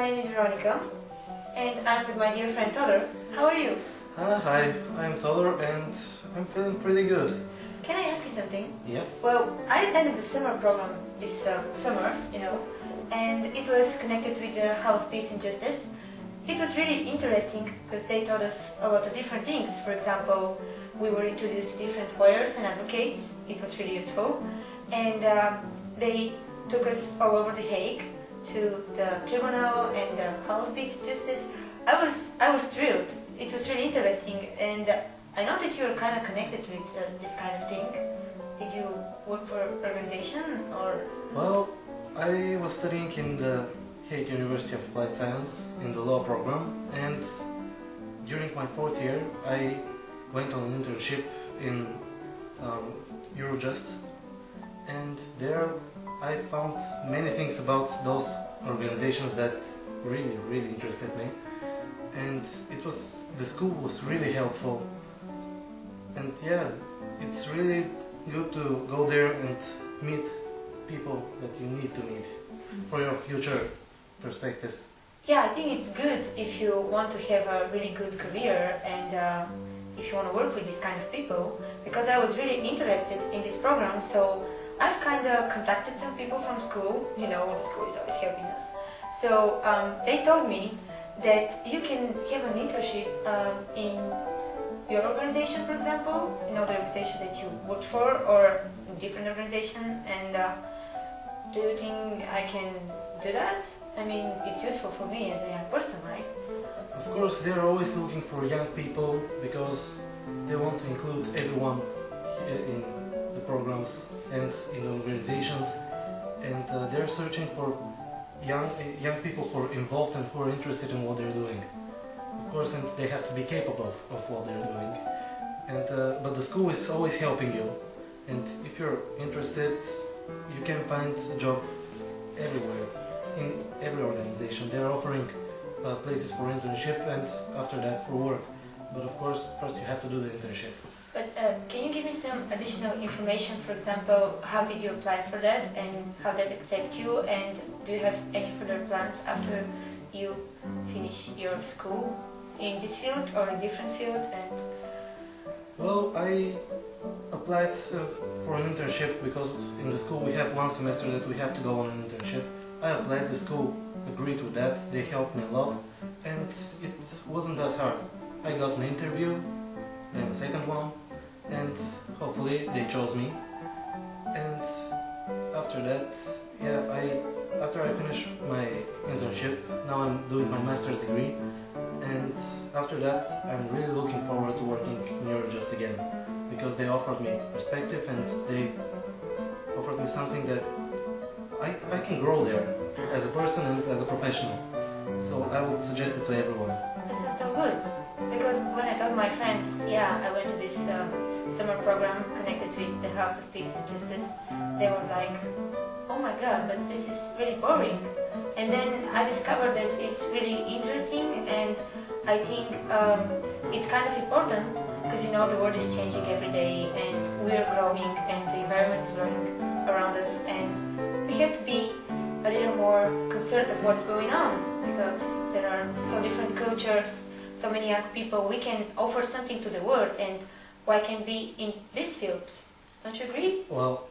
name is Veronica, and I'm with my dear friend Todor. How are you? Hi, I'm Todor and I'm feeling pretty good. Can I ask you something? Yeah? Well, I attended the summer program this summer, and it was connected with the Hall of Peace and Justice. It was really interesting because they taught us a lot of different things. For example, we were introduced to different lawyers and advocates. It was really useful. And they took us all over the Hague to the tribunal and the Hall of Peace and Justice. I was thrilled. It was really interesting, and I know that you're kind of connected with this kind of thing. Did you work for an organization or? Well, I was studying in the Hague University of Applied Science in the law program, and during my fourth year I went on an internship in Eurojust, and there I found many things about those organizations that really interested me, and the school was really helpful, and yeah, it's really good to go there and meet people that you need to meet for your future perspectives. Yeah, I think it's good if you want to have a really good career and if you want to work with this kind of people, because I was really interested in this program, so I've kind of contacted some people from school. You know, the school is always helping us. So they told me that you can have an internship in your organization, for example, the organization that you worked for, or in different organization. And do you think I can do that? I mean, it's useful for me as a young person, right? Of course, they're always looking for young people because they want to include everyone in the programs and in the organizations, and they're searching for young people who are involved and who are interested in what they're doing. Of course, and they have to be capable of what they're doing. And but the school is always helping you, and if you're interested, you can find a job everywhere, in every organization. They're offering places for internship and after that for work. But of course, first you have to do the internship. But can you give me some additional information? For example, how did you apply for that and how did it accept you? And do you have any further plans after you finish your school in this field or in different field? And well, I applied for an internship because in the school we have one semester that we have to go on an internship. I applied, the school agreed with that, they helped me a lot, and it wasn't that hard. I got an interview, then a second one, and hopefully they chose me. And after that, yeah, after I finished my internship, now I'm doing my master's degree, and after that I'm really looking forward to working in Eurojust again, because they offered me perspective and they offered me something that I can grow there as a person and as a professional. So I would suggest it to everyone. that sounds so good, because when I told my friends, yeah, I went to this summer program connected with the House of Peace and Justice, they were like, oh my god, but this is really boring. And then I discovered that it's really interesting, and I think it's kind of important, because the world is changing every day and we're growing and the environment is growing around us, and we have to be a little more concerned of what's going on, because there are so different cultures, so many young people. We can offer something to the world, and why can't be in this field? Don't you agree? Well,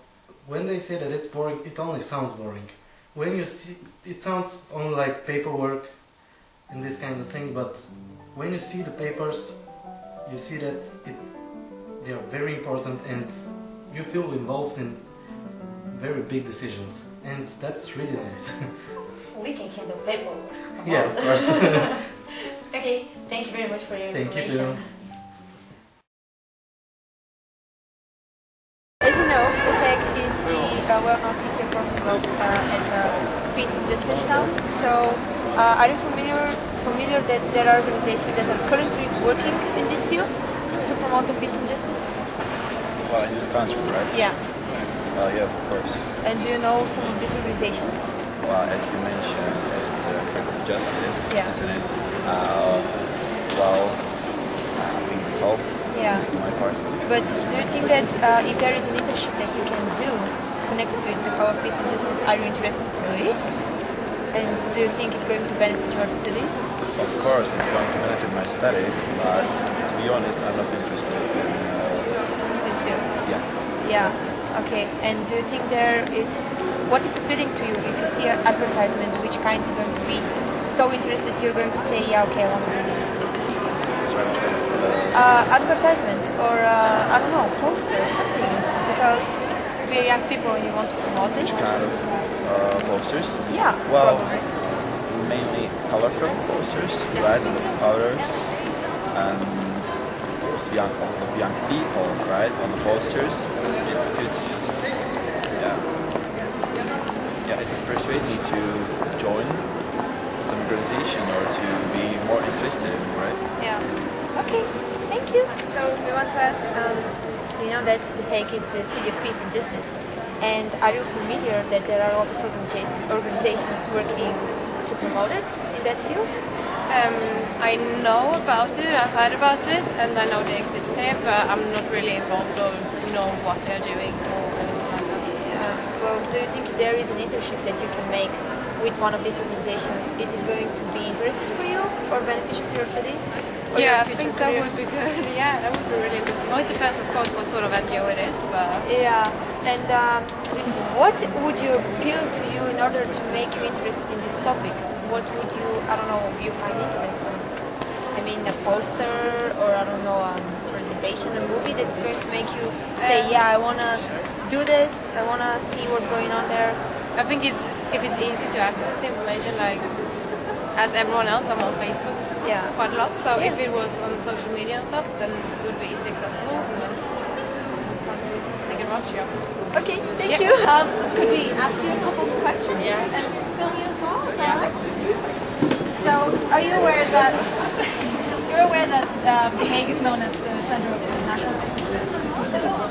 when they say that it's boring, it only sounds boring. When you see, it sounds only like paperwork and this kind of thing, but when you see the papers, you see that they are very important and you feel involved in very big decisions, and that's really nice. We can handle paperwork. Yeah, of course. Okay, thank you very much for your information. Thank you too. As you know, the Hague is the well-known city across the globe as a peace and justice town. So, are you familiar that there are organizations that are currently working in this field to promote the peace and justice? Well, in this country, right? Yeah. Yes, of course. And do you know some of these organizations? Well, as you mentioned, it's a Hague of Justice, Yeah. isn't it? Well, I think that's all Yeah. on my part. But do you think that if there is an internship that you can do connected with the Hall of Peace and Justice, are you interested to do it? And do you think it's going to benefit your studies? Of course, it's going to benefit my studies, but to be honest, I'm not interested in This field? yeah. Yeah, okay. And do you think what is appealing to you if you see an advertisement, which kind is going to be so interested you're going to say, yeah, okay, I want to do this? Sorry, which kind Advertisement or, I don't know, posters, something. Because we're young people and you want to promote this. which kind of posters? Yeah, Well, probably. mainly colorful posters, right? And the colors and of young people, right? On the posters, it could, it could persuade me to join some organization or to be more interested in, right? Yeah. Okay, thank you. So we want to ask, you know that The Hague is the city of peace and justice. And are you familiar that there are a lot of organizations working to promote it in that field? I know about it, I've heard about it, and I know they exist here, but I'm not really involved or know what they're doing or anything like that. Well, do you think if there is an internship that you can make with one of these organizations, it is going to be interesting for you or beneficial for your studies? Or Yeah, your I think future that career? would be good. Yeah, that would be really interesting. Well, it depends, of course, what sort of NGO it is, but Yeah, and what would you appeal to you in order to make you interested in this topic? What would you, I don't know, you find interesting? I mean, a poster or, I don't know, a presentation, a movie that's going to make you say, yeah, I want to do this, I want to see what's going on there. I think if it's easy to access the information, like as everyone else, I'm on Facebook Yeah. quite a lot, so Yeah. if it was on social media and stuff, then it would be easy accessible. And then take advantage of it. Okay, thank Yeah. you. Could we ask you a couple of questions and film you as well? Is that right? So, are you aware that The Hague is known as the center of international justice,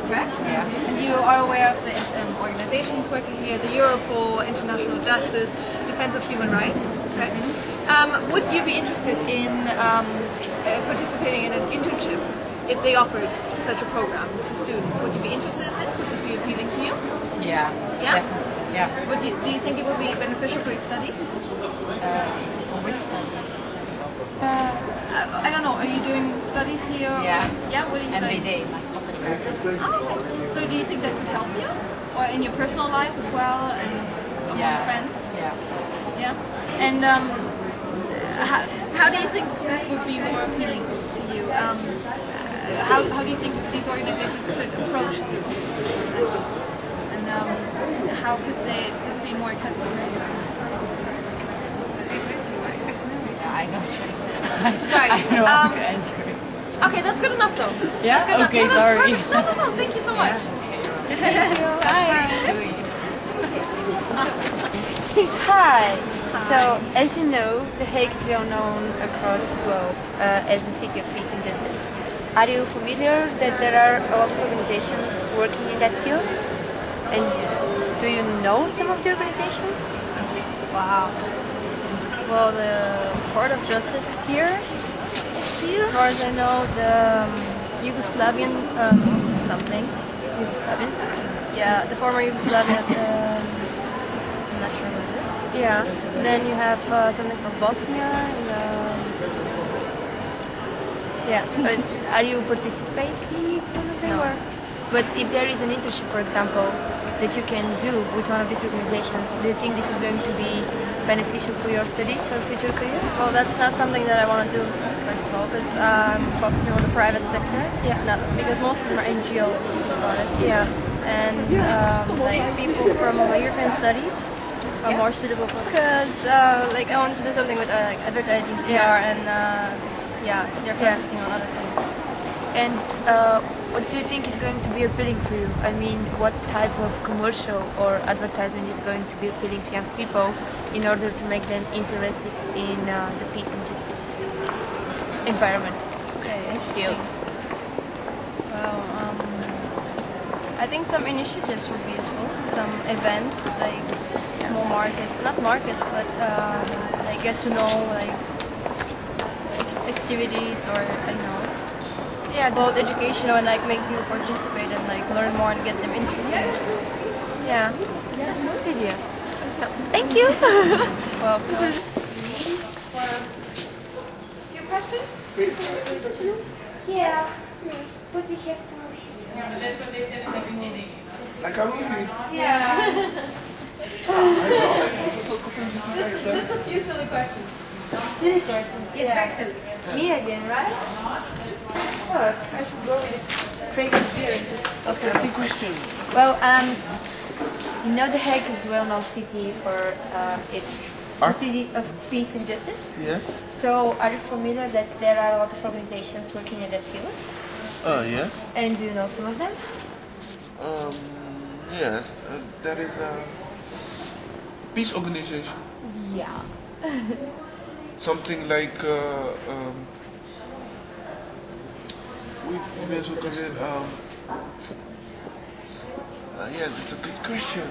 correct? Yeah. And you are aware of the organizations working here, the Europol, International Justice, Defense of Human Rights, correct? Would you be interested in participating in an internship if they offered such a program to students? Would you be interested in this? Would this be appealing to you? Yeah, Yeah? definitely. Yeah. Do you think it would be beneficial for your studies? For which studies? I don't know. Are you doing studies here? Yeah. Yeah. What are you studying? MBD, maatschappelijk. Oh, okay. So do you think that could help you, or in your personal life as well, and among friends? Yeah. Yeah. And how do you think this would be more appealing to you? How do you think these organizations should approach students? And how could this be more accessible to you? I don't know. Sorry. I don't know how to answer it. Okay, that's good enough though. Yeah? That's good enough. Okay, Yeah, that's sorry. perfect. No. Thank you so much. Hi. So, as you know, The Hague is well known across the globe as the city of peace and justice. Are you familiar that there are a lot of organizations working in that field? And do you know some of the organizations? Wow. Well, the Court of Justice is here. As far as I know, the Yugoslavian something. Yugoslavian something? Yeah, the former Yugoslavia. I'm not sure what it is. Yeah. Then you have something from Bosnia. And, Yeah. But are you participating in one of them? No. Or? But if there is an internship, for example, that you can do with one of these organizations, do you think this is going to be beneficial for your studies or future career? well, that's not something that I want to do, first of all, because I'm focusing on the private sector. Yeah. Not, because most of them are NGOs, if you think about it. Yeah. And like people from European studies are more suitable for, because like I want to do something with advertising, PR, and they're focusing on other things. And what do you think is going to be appealing for you? I mean, what type of commercial or advertisement is going to be appealing to young people in order to make them interested in the peace and justice environment? Okay, interesting. Well, I think some initiatives would be useful. Some events, like small markets, not markets, but like get to know like activities or I don't know. Yeah, Both educational and like make people participate and like learn more and get them interested. yeah, that's a good idea. So, thank you. Welcome. For a few questions? Yeah, but we have to. Like a movie. Yeah. Just a few silly questions. Silly questions. Yes, Yeah. very silly. Me again, right? Look, I should go with a fragrant beer and just. Okay, big question. Well, you know the Hague is a well-known city for its a city of peace and justice. Yes. So, are you familiar that there are a lot of organizations working in that field? Yes. And do you know some of them? Yes. There is a peace organization. Yeah. Something like we also call it yeah, that's a good question.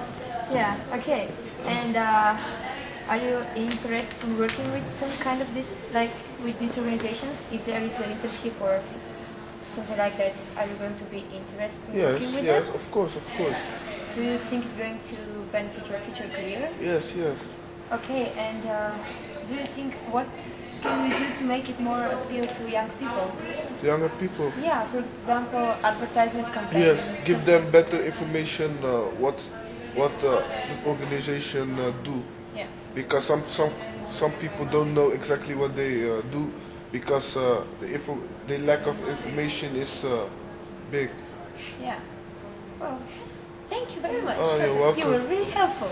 Yeah. Okay. And are you interested in working with some kind of this, like with these organizations? If there is an internship or something like that, are you going to be interested in working Yes, with yes, them? of course, of course. Do you think it's going to benefit your future career? Yes, yes. Okay, and do you think what can we do to make it more appeal to young people? The younger people. Yeah, for example, advertisement campaigns. Yes, give them better information what the organization do. Yeah. Because some people don't know exactly what they do because the lack of information is big. Yeah. Well, thank you very much. Oh, you're welcome. You were really helpful.